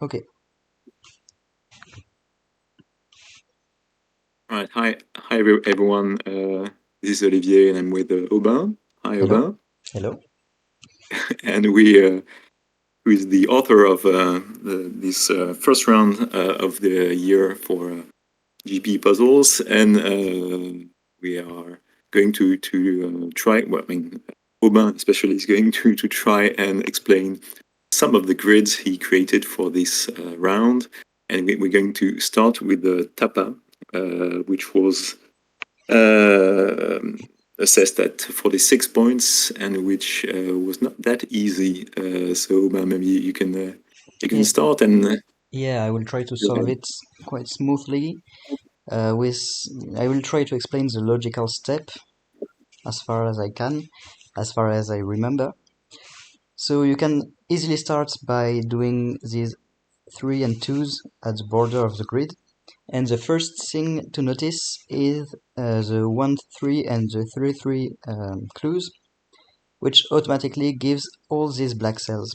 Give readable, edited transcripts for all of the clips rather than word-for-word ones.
Okay. All right. Hi, everyone. This is Olivier, and I'm with Aubin. Hi, Hello. Aubin. Hello. And who is the author of this first round of the year for GP puzzles, and we are going to try. Well, I mean, Aubin especially is going to try and explain some of the grids he created for this round, and we're going to start with the tapa, which was uh, assessed at 46 points, and which was not that easy. So maybe you can Yeah, start and yeah, I will try to solve it quite smoothly. With I will try to explain the logical step as far as I can, as far as I remember. So you can easily start by doing these 3 and 2s at the border of the grid. And the first thing to notice is the 1, 3 and the 3, 3 clues, which automatically gives all these black cells.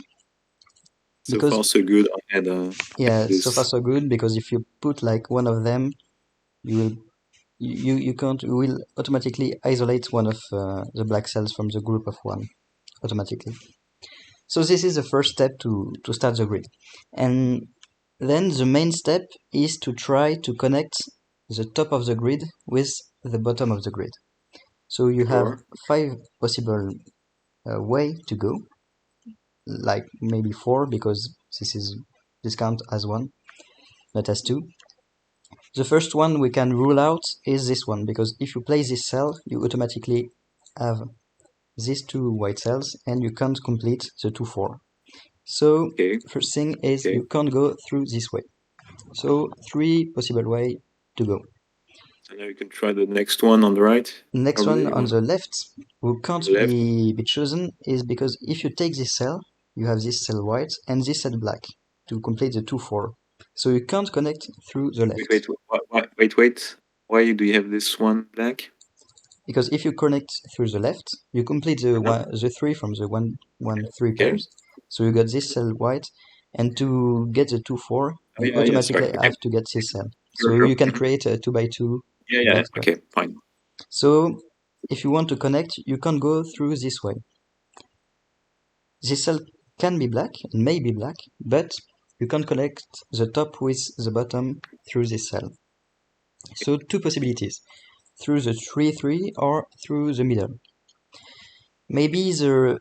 so Because, far so good. I had yeah, so far this. so good, because if you put like one of them, you will you can't you will automatically isolate one of the black cells from the group of one automatically. So this is the first step to start the grid. And then the main step is to try to connect the top of the grid with the bottom of the grid. So you have Sure. 5 possible way to go, like maybe 4, because this count as 1, not as 2. The first one we can rule out is this one, because if you place this cell, you automatically have these 2 white cells and you can't complete the 2, 4. So Okay. first thing is Okay. you can't go through this way. So 3 possible way to go. So now you can try the next one on the right, Next one probably, on or the left, who on can't the left. be chosen, is because if you take this cell, you have this cell white and this cell black to complete the 2, 4. So you can't connect through the Wait, left. wait, wait. Why do you have this one black? Because if you connect through the left, you complete Uh-huh. the 3 from the 1, 1, 3 Okay. pairs. So you got this cell white, and to get the 2, 4, Oh you yeah, yeah. Sorry. automatically Okay. have to get this cell. Sure, So sure. you can Mhm. create a 2 by 2 Yeah, yeah. black square. Okay, fine. So if you want to connect, you can go through this way. This cell can be black, and may be black, but you can connect the top with the bottom through this cell. So 2 possibilities, through the 3, 3 or through the middle. Maybe the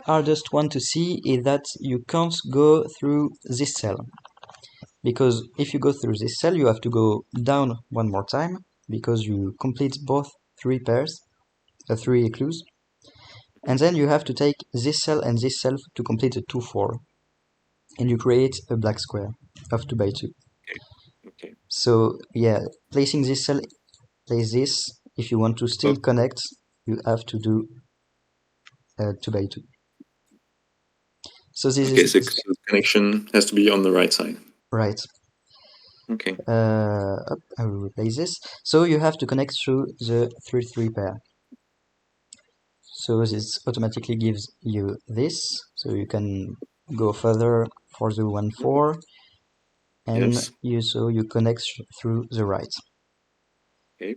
hardest one to see is that you can't go through this cell. Because if you go through this cell, you have to go down one more time, because you complete both 3 pairs, 3 clues. And then you have to take this cell and this cell to complete the 2, 4. And you create a black square of 2 by 2. Okay. Okay. So yeah, placing this cell, place this. If you want to still Oh, connect, you have to do 2 by 2. So this okay. is So the connection has to be on the right side. right. Okay. I will replace this. So you have to connect through the 3, 3 pair. So this automatically gives you this. So you can go further for the 1, 4, and Yes. you connect through the right. Okay.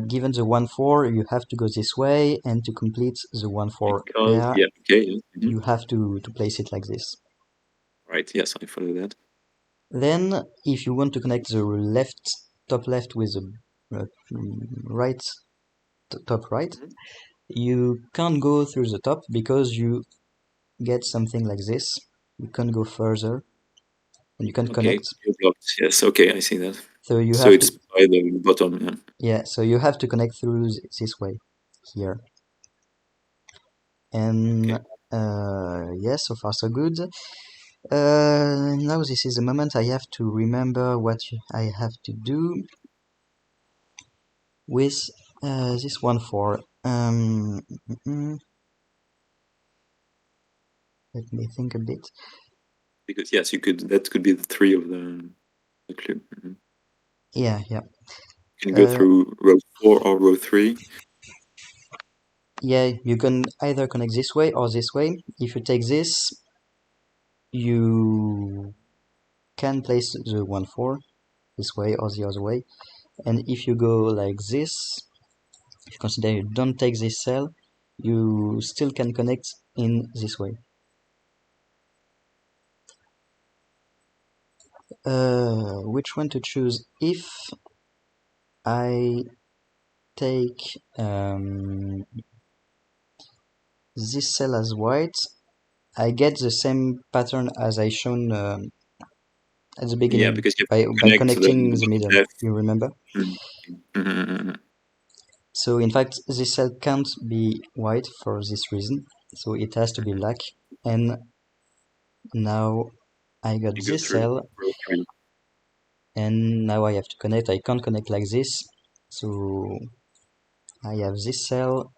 Given the 1, 4, you have to go this way, and to complete the 1, 4 Because pair, yeah. Okay. Yeah. you have to place it like this. Right. Yes, I follow that. Then, if you want to connect the top left with the right, top right, Mhm. you can't go through the top because you get something like this. You can't go further, and you can't Okay. connect. You're blocked. Yes. Okay, I see that. So you So have to, it's by the bottom. Yeah. yeah. So you have to connect through this way, here. And Okay. yes, so far so good. Now this is the moment I have to remember what I have to do with this 1, 4. Let me think a bit. Because yes, you could. That could be the three of the clue. Mhm. Yeah, yeah. You can go Uh, through row 4 or row 3. yeah, you can either connect this way or this way. If you take this, you can place the 1, 4 this way or the other way. And if you go like this, if you consider you don't take this cell, you still can connect in this way. Which one to choose? If I take this cell as white, I get the same pattern as I shown at the Yeah, beginning because you have to by connect connecting the the bottom middle. left. You remember? Mm. Mhm. So in fact, this cell can't be white for this reason. So it has to be black. And now I got You go this through cell, row three. and now I have to connect. I can't connect like this. So I have this cell,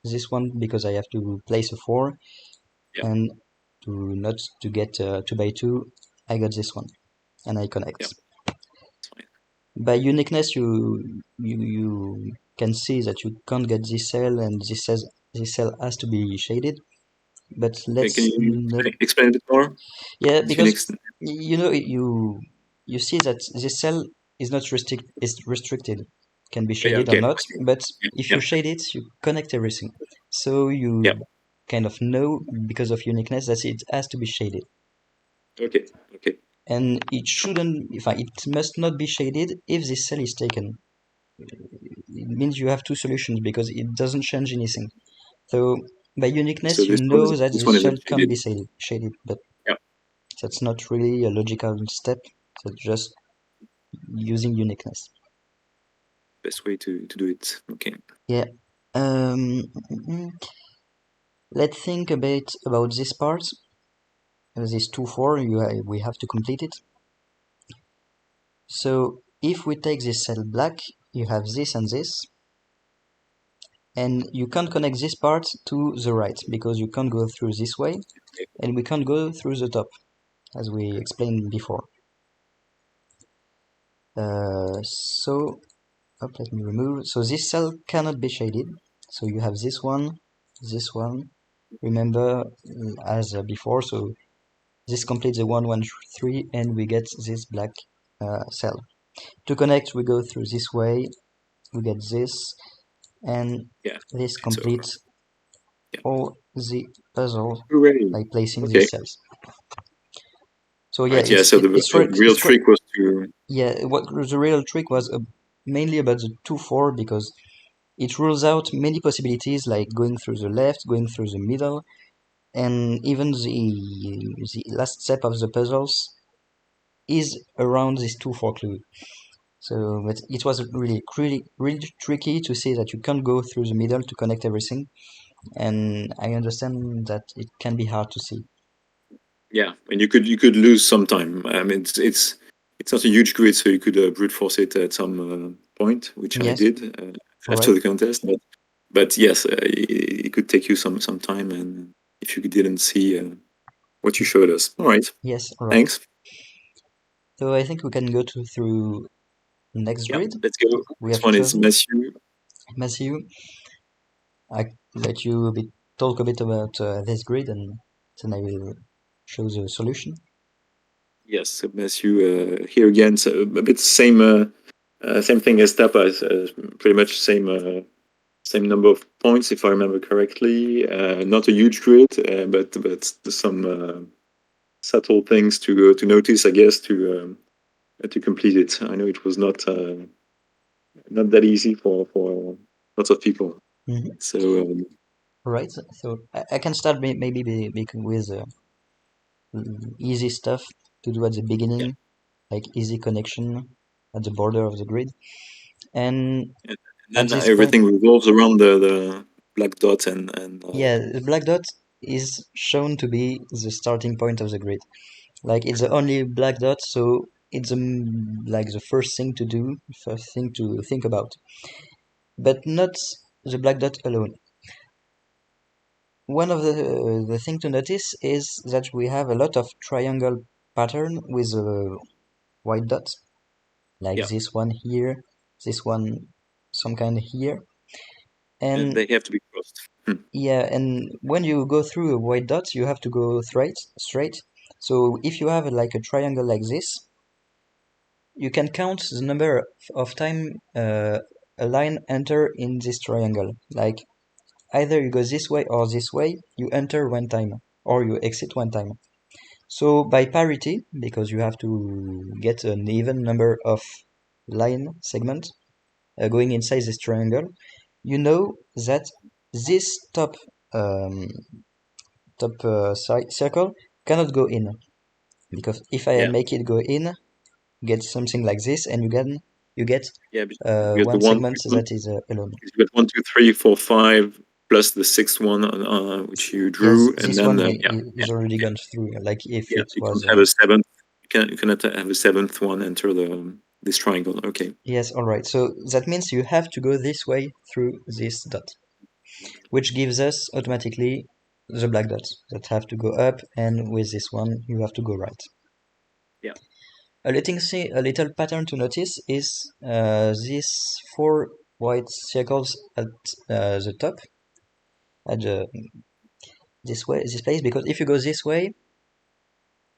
this one because I have to place a 4, Yeah, and to not to get 2 by 2, I got this one, and I yeah, connect. that's fine. By uniqueness, you can see that you can't get this cell, and this cell has to be shaded. But Can let's you not. explain a bit more? Yeah, If you because next, you see that this cell is restricted, can be yeah, shaded or okay, not. I see. But Yeah, if yeah, you shade it, you connect everything. So yeah. you kind of know because of uniqueness that it has to be shaded, Okay, okay. and it shouldn't. If it must not be shaded if this cell is taken. It means you have two solutions because it doesn't change anything. So by So uniqueness, you know that this this one cell isn't can shaded. be shaded, but Yeah, that's not really a logical step. That's just using uniqueness. best way to do it. Okay. Yeah. Um, let's think a bit about this part. This 2, 4, we have to complete it. So if we take this cell black, you have this and this, and you can't connect this part to the right because you can't go through this way, and we can't go through the top, as we explained before. So let me remove. So this cell cannot be shaded. So you have this one, this one. Remember as before. So this completes the 1, 1, 3, and we get this black cell. To connect, we go through this way. We get this, and Yeah, this it's over. completes Yeah. all the puzzle Hooray. by placing Okay. these cells. So yeah, Right. Yeah. So the real it's trick was to. yeah. What the real trick was mainly about the 2, 4 because it rules out many possibilities like going through the left, going through the middle, and even the last step of the puzzles is around this 2, 4 clue. So, but it was really tricky to see that you can't go through the middle to connect everything, and I understand that it can be hard to see. Yeah, and you could lose some time. I mean, it's not a huge grid, so you could brute force it at some point, which I Yes, did right. after the contest. But yes, it could take you some time, and if you didn't see what you showed us. All right, Yes, right. thanks. So I think we can go to through next Yeah, grid let's go. we This have one is chosen. Matthew. Matthew, I let you talk a bit about this grid, and then I will show the solution. Yes, so Matthew here again. So a bit same thing as Tapa, pretty much same number of points, if I remember correctly. Not a huge grid, but some subtle things to notice, I guess, to complete it. I know it was not that easy for lots of people. Hmm. So Right. So I can start maybe with easy stuff to do at the yeah, beginning, like easy connection at the border of the grid. And and at then this point, everything revolves around the black dot and yeah, the black dot is shown to be the starting point of the grid. Like it's the only black dot, so it's like the first thing to do, first thing to think about. But not the black dot alone. One of the thing to notice is that we have a lot of triangle pattern with a white dot, like yeah, this one here, this one, some kind here, and and they have to be crossed. Hmm. yeah, and when you go through a white dot, you have to go straight, So if you have like a triangle like this, you can count the number of time a line enter in this triangle. Like either you go this way or this way, you enter one time or you exit one time. So by parity, because you have to get an even number of line segments going inside this triangle, you know that this um, top circle cannot go in, because if I Yeah. make it go in, get something like this, and you get Yeah. You get the one one, segment that is alone. you get 1, 2, 3, 4, 5 plus the sixth one which you Yes, drew, and this then one yeah, is already gone through. Like if yeah, it you was can't have a seventh. You cannot have a seventh one enter this triangle. Okay. yes, all right. So that means you have to go this way through this dot, which gives us automatically the black dots that have to go up, and with this one you have to go right. Yeah. A little pattern to notice is these four white circles at the top, at this place, because if you go this way,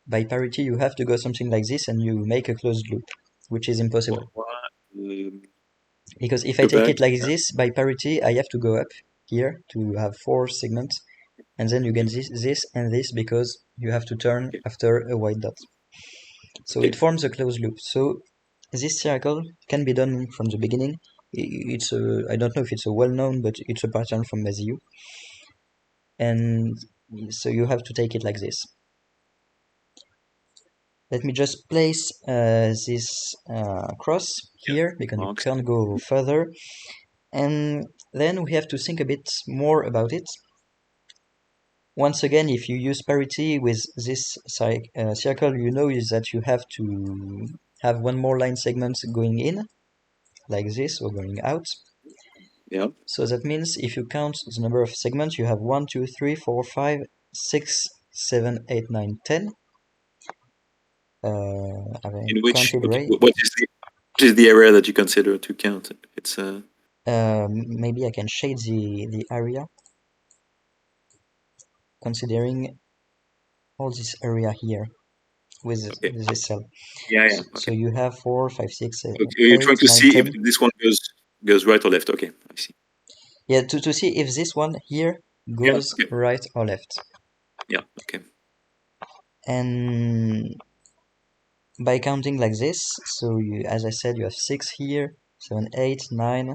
by parity you have to go something like this and you make a closed loop, which is impossible. What? Because if I Go take back. it like this, by parity, I have to go up here to have four segments, and then you get Okay. this and this because you have to turn Okay. after a white dot. So it Okay. forms a closed loop. So this circle can be done from the beginning. It's a, I don't know if it's a well-known, but it's a pattern from Maziu. And so you have to take it like this. Let me just place this cross Yeah. here because you Marks. can't go further. And then we have to think a bit more about it. Once again, if you use parity with this circle, you know is that you have to have one more line segment going in, like this, or going out. Yeah. So that means if you count the number of segments, you have 1, 2, 3, 4, 5, 6, 7, 8, 9, 10. I've In which, counted okay, right. what is the area that you consider to count? It's Maybe I can shade the area, considering all this area here with okay. this cell. Yeah. Yeah. So Okay. you have 4, 5, 6, Okay. You're 8, trying to 9, see if 10. this one goes right or left. Okay. I see. Yeah, to see if this one here Yeah. goes Okay. right or left. Yeah. Okay. And by counting like this, so you, as I said, you have 6 here, 7, 8, 9.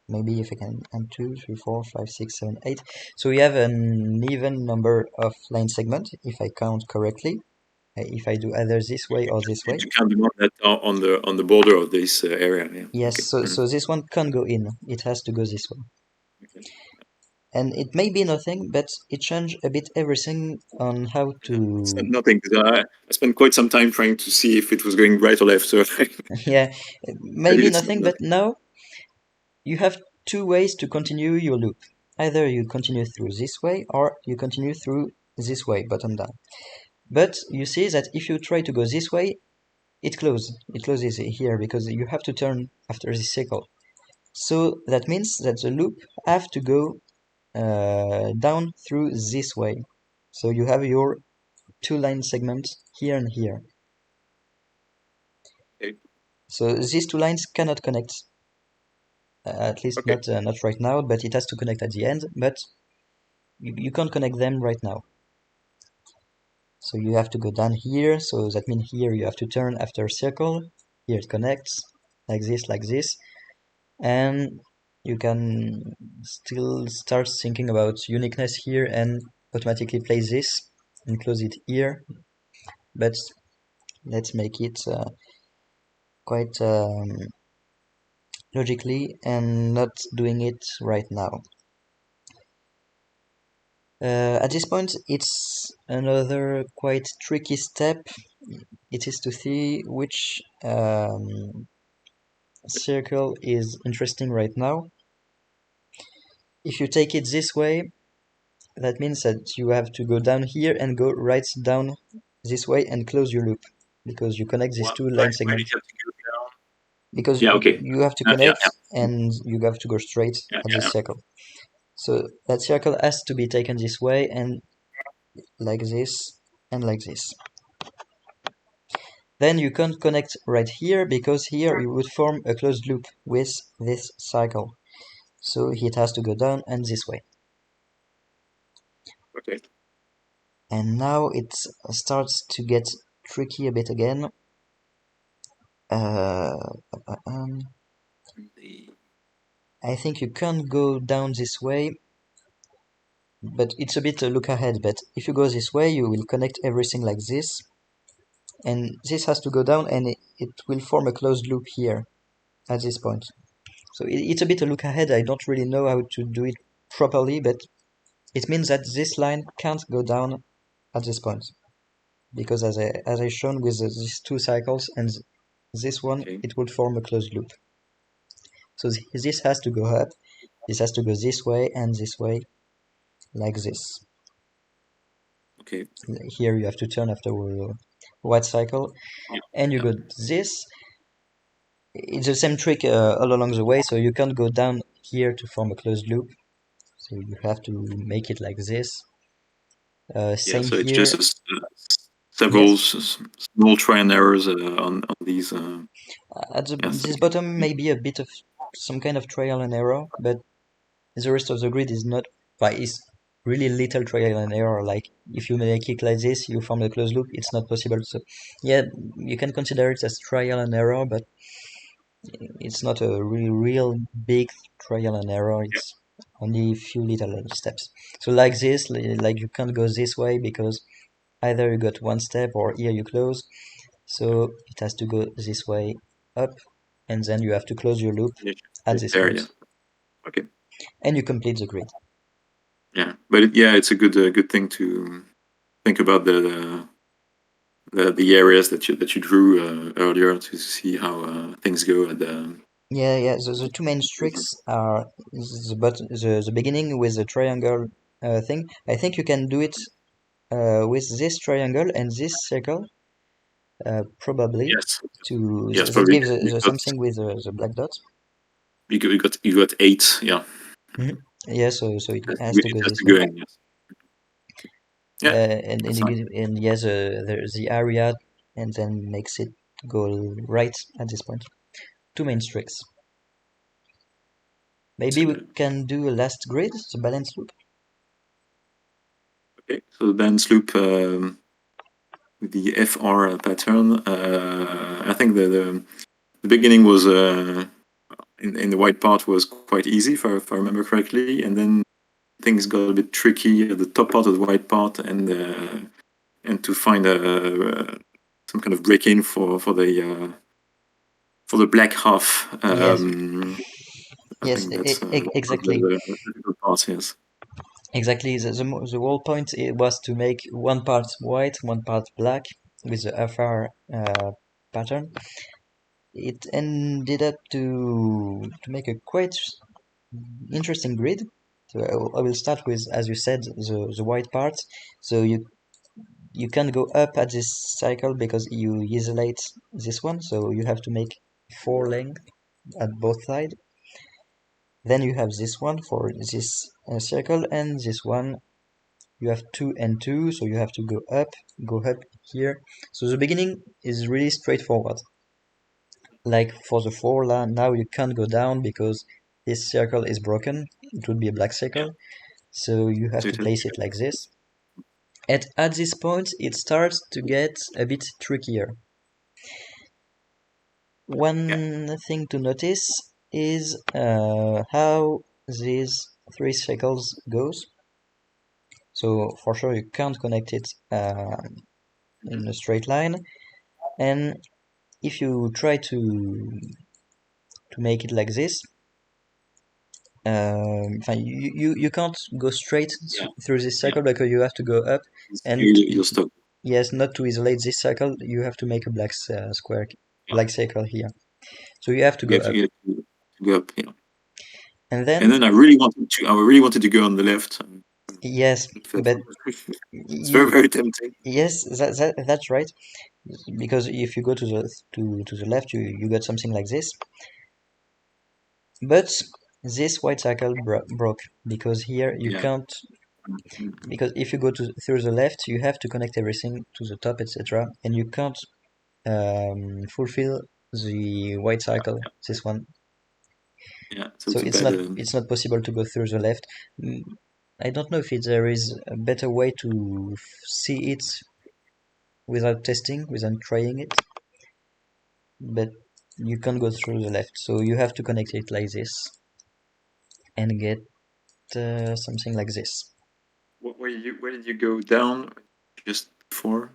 Maybe if I can, and 2, 3, 4, 5, 6, 7, 8. So we have an even number of line segments if I count correctly. If I do either this way or this You way. need to count the one that are on the border of this area. Yeah. Yes, Okay. so, Mhm. so this one can't go in. It has to go this way. Okay. And it may be nothing, but it changes a bit everything on how It's to. nothing. I spent quite some time trying to see if it was going right or left. So I Yeah, believe maybe it's not nothing, but nothing. now you have two ways to continue your loop. Either you continue through this way or you continue through this way, bottom down. But you see that if you try to go this way, it closes. It closes here because you have to turn after this circle. So that means that the loop have to go down through this way. So you have your two line segments here and here. Okay. So these two lines cannot connect, at least Okay. not right now, but it has to connect at the end, but you can't connect them right now. So you have to go down here, so that means here you have to turn after a circle, here it connects, like this, and you can still start thinking about uniqueness here and automatically place this and close it here, but let's make it quite logically and not doing it right now. At this point, it's another quite tricky step. It is to see which circle is interesting right now. If you take it this way, that means that you have to go down here and go right down this way and close your loop because you connect these two Why line do you segments. have to go down? Because Yeah. Okay. you have to Yeah. connect Yeah. and you have to go straight Yeah. at Yeah. this circle. So that circle has to be taken this way and like this. and like this. Then you can't connect right here because here you would form a closed loop with this cycle. So it has to go down and this way. Okay. And now it starts to get tricky a bit again. Uh, I think you can't go down this way, but it's a bit a look ahead. But if you go this way, you will connect everything like this, and this has to go down, and it will form a closed loop here at this point. So it's a bit a look ahead. I don't really know how to do it properly, but it means that this line can't go down at this point because as I shown with these two cycles and this one, Okay. it would form a closed loop. So this has to go up, this has to go this way and this way, like this. Okay. Here you have to turn after a white cycle, Yeah. and you Yeah. go this. It's the same trick all along the way, so you can't go down here to form a closed loop. So you have to make it like this. Yeah. Same So it's here. just several Yes, small try and errors on these. at Yes. this bottom maybe a bit of some kind of trial and error, but the rest of the grid is not. Is really little trial and error. Like if you make it like this, you form a closed loop. It's not possible. So yeah, you can consider it as trial and error, but it's not a real big trial and error. Yeah. It's only a few little steps. So like this, like you can't go this way because either you got one step or here you close. So it has to go this way up, and then you have to close your loop Yeah. at this There. point, Yeah. Okay. and you complete the grid. Yeah. But yeah, it's a good thing to think about the areas that you drew earlier to see how things go at the. Yeah. The two main tricks are the beginning with the triangle thing. I think you can do it with this triangle and this circle, probably. Yes. To Yes. that Probably. gives You got something with the black dot. you got 8. Yeah. Mhm. Yeah, so it has to It go has this to way. go in. Yes. Yeah. And That's you nice. give and yes, there's the area, and then makes it go right at this point. Two main tricks. Maybe we can do a last grid, the balance loop. Okay. So the dance loop. The FR pattern. I think the beginning was in the white part was quite easy, if I remember correctly, and then things got a bit tricky at the top part of the white part, and to find some kind of break in for the black half. Yes, I think that's one of exactly, the difficult parts. Yes. exactly. The whole point was to make one part white, one part black with the FR pattern. It ended up to make a quite interesting grid. So I will start with, as you said, the white part. So you can't go up at this cycle because you isolate this one. So you have to make four length at both sides. Then you have this one for this circle, and this one you have 2 and 2. So you have to go up here. So the beginning is really straightforward. Like for the four line, now you can't go down because this circle is broken. It would be a black Yeah. circle. So you have So to it has place it like this. At this point, it starts to get a bit trickier. yeah. One thing to notice is how these three circles goes. So for sure you can't connect it in a straight line, and if you try to make it like this, you can't go straight Yeah. through this Yeah. circle because you have to go up, and You're stuck. yes, not to isolate this circle, you have to make a black square, Yeah. black circle here. So you have to You go have to, up, you have to go up. Yeah. and And then then I really wanted to go on the left. yes, but It's very, y- very tempting. yes, that's right. Because if you go to the left, you got something like this. But this white circle broke because here you Yeah. can't Because if you go through the left, you have to connect everything to the top, etc., and you can't fulfill the white cycle. This one. Yeah, so So it's a bad. it's not possible to go through the left. Mm, I don't know if there is a better way to see it without testing, without trying it, but you can't go through the left. So you have to connect it like this and get something like this. Where did you go down just before?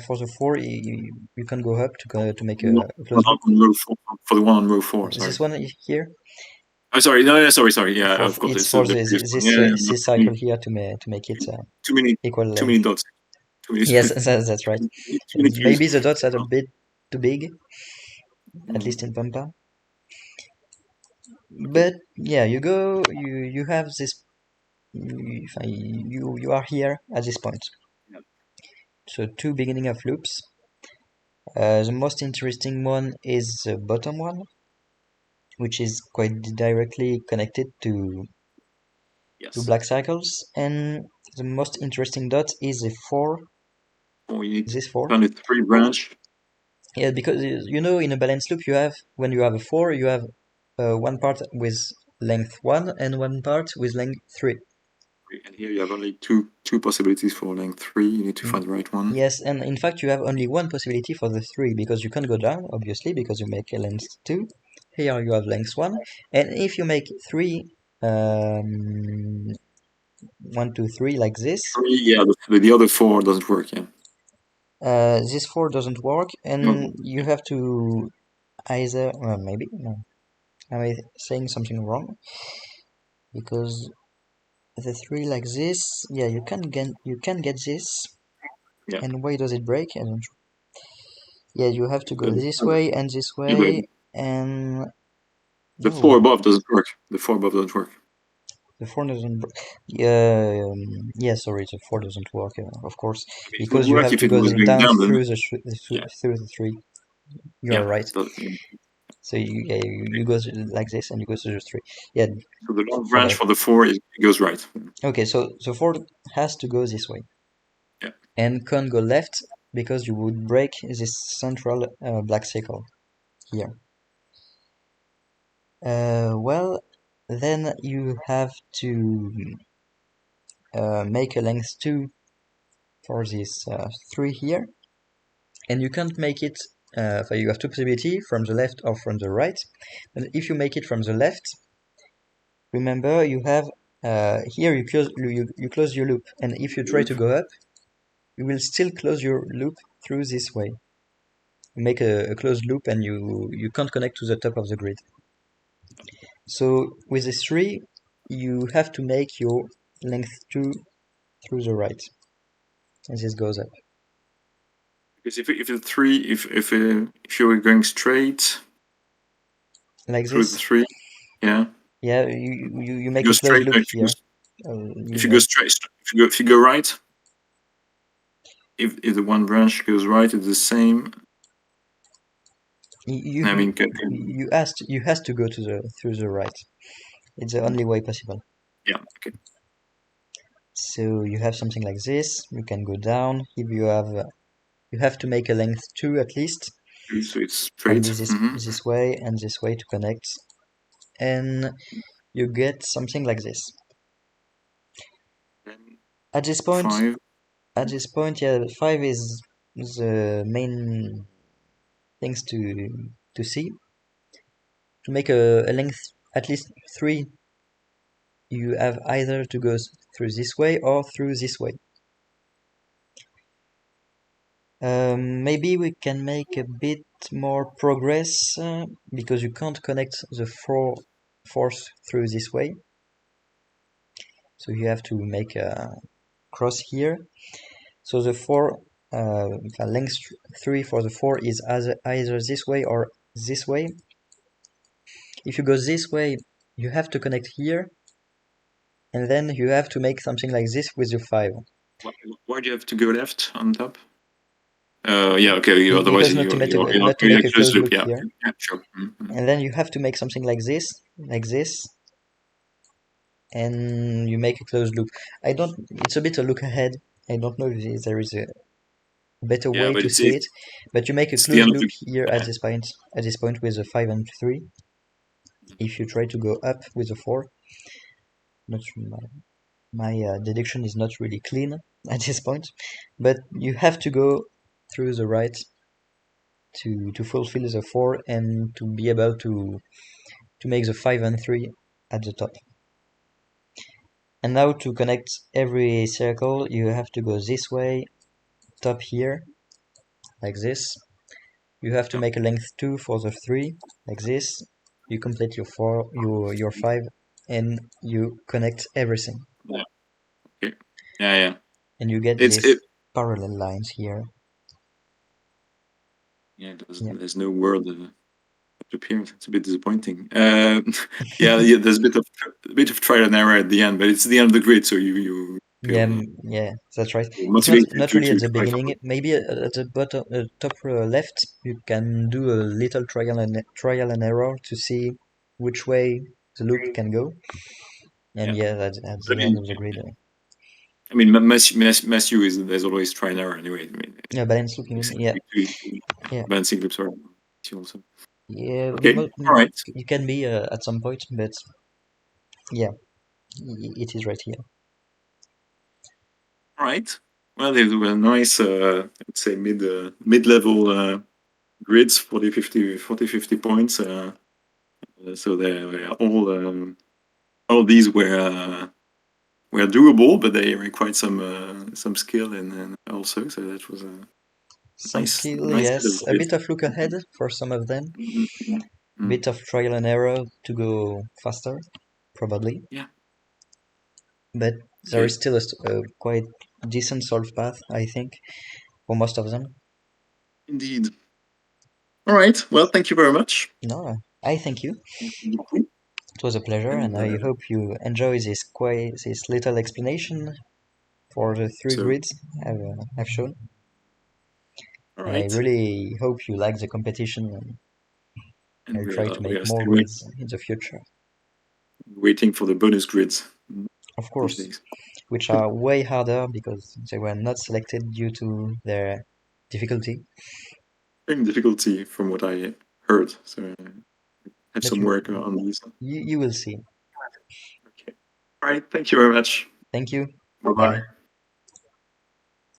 For the 4, you can go up to make No, a closed loop. on row 4, for the one on row 4. Sorry. This one here, I'm sorry. No, yeah, sorry. Yeah, of course, it's it's for the previous one. this Yeah, this cycle here to make it too many, equal too many length. dots. Too many, Yes, that's right. too many cues. Maybe the dots are a bit too big, at Mm, least in Pampa. okay. But yeah, you have this. You are here at this point. Yeah. So two beginning of loops. The most interesting one is the bottom one, which is quite directly connected to Yes. black cycles, and the most interesting dot is the 4, Oh, you need to this 4. find a 3 branch. Yeah, because you know in a balanced loop you have, when you have a 4, you have one part with length 1 and one part with length 3. And here you have only two possibilities for length 3. You need to Mm, find the right one. yes, and in fact you have only one possibility for the 3 because you can't go down, obviously, because you make a length 2. Here you have length 1, and if you make 3, 1, 2, 3 like this, 3, yeah, the other 4 doesn't work, yeah. this 4 doesn't work, No, and you have to either, maybe, no, am I saying something wrong? Because the 3 like this, yeah, you can get this, yeah. and why does it break? I don't. Yeah, you have to go this Uh, way and this yeah, but way, and the no, 4 above doesn't work. The 4 above doesn't work. the 4 doesn't. Yeah, yeah, sorry, the 4 doesn't work, of course, I mean, it would because you work have if to it go was going down down, then through yeah, through the 3. You are yeah. right. So you go like this and you go to the 3. Yeah, So the long branch forgot. for the 4 is, it goes right. Okay, so the 4 has to go this way Yeah. and can't go left because you would break this central black circle here. Well, then you have to make a length 2 for this 3 here, and you can't make it, so you have two possibilities, from the left or from the right. And if you make it from the left, remember you have here you close your loop, and if you try to go up, you will still close your loop through this way. You make a closed loop and you can't connect to the top of the grid. So with this 3, you have to make your length 2 through the right, and this goes up. Because if the 3, if you were going straight Like through the this. 3, yeah. Yeah, you If you make go a closed straight, loop no, here. if You you go make straight, if you go right, if the one branch goes right, it's the same. you I mean, you has to go to the through the right. It's the only way possible. yeah, okay. So you have something like this. You can go down. If you have to make a length 2 at least, So it's and straight. this way and this way to connect, and you get something like this. Then At this point, 5. yeah, 5 is the main things to see. To make a length at least 3, you have either to go through this way or through this way. Maybe we can make a bit more progress because you can't connect the fourth through this way. So you have to make a cross here. So the 4, length 3 for the 4 is either this way or this way. If you go this way, you have to connect here, and then you have to make something like this with your 5. Why do you have to go left on top? Yeah, okay. Otherwise, Because not to you're make a closed closed loop. loop Yeah, here. okay. Yeah, sure. Mm-hmm. And then you have to make something like this, and you make a closed loop. I don't. It's a bit a look ahead. I don't know if there is a better Yeah, way but to say it, but you make a it's the closed end of loop the. here at Yeah. this point. At this point with a 5 and 3. If you try to go up with a 4, not my deduction is not really clean at this point, but you have to go through the right to fulfill the 4 and to be able to make the 5 and 3 at the top. And now to connect every circle, you have to go this way, top here, like this. You have to Yeah. make a length 2 for the 3, like this. You complete your 4, your 5, and you connect everything. Yeah. Okay. Yeah. Yeah. And you get It's these it. parallel lines here. Yeah. Yeah. There's no word to appear. It's a bit disappointing. Yeah. Yeah. There's a bit of trial and error at the end, but it's the end of the grid, so you Yeah, feel yeah, that's right. It's not motivated not to really to at the try beginning. for. Maybe at the bottom, top left, you can do a little trial and error to see which way the loop can go. And Yeah. yeah, at I the end mean, of the grid, Matthew is there's always try and error anyway. I mean, yeah, balance looping. Yeah, yeah, balancing loops are Matthew also. yeah. Okay. All right. You can be at some point, but yeah, it is right here. All right. Well, they were nice. I'd say mid-level grids, 40, 50 points. So they were all these were doable, but they required some skill and also. So that was a Some nice skill, nice set of yes. A grids. bit of look ahead for some of them. Mm. Bit of trial and error to go faster, probably. Yeah. But there Okay. is still a quite decent solve path, I think, for most of them. Indeed. All right. Well, thank you very much. No, I thank you. It was a pleasure, and And I hope you enjoy this little explanation for the three so, grids I've shown. all And I right. really hope you like the competition, and And I'll we try are to we make are more still grids in the future. waiting for the bonus grids Of these course, days. which are way harder because they were not selected due to their difficulty. Same difficulty from what I heard. So have But some you work on these. you will see. Okay. All right. Thank you very much. Thank you. Bye Bye. bye.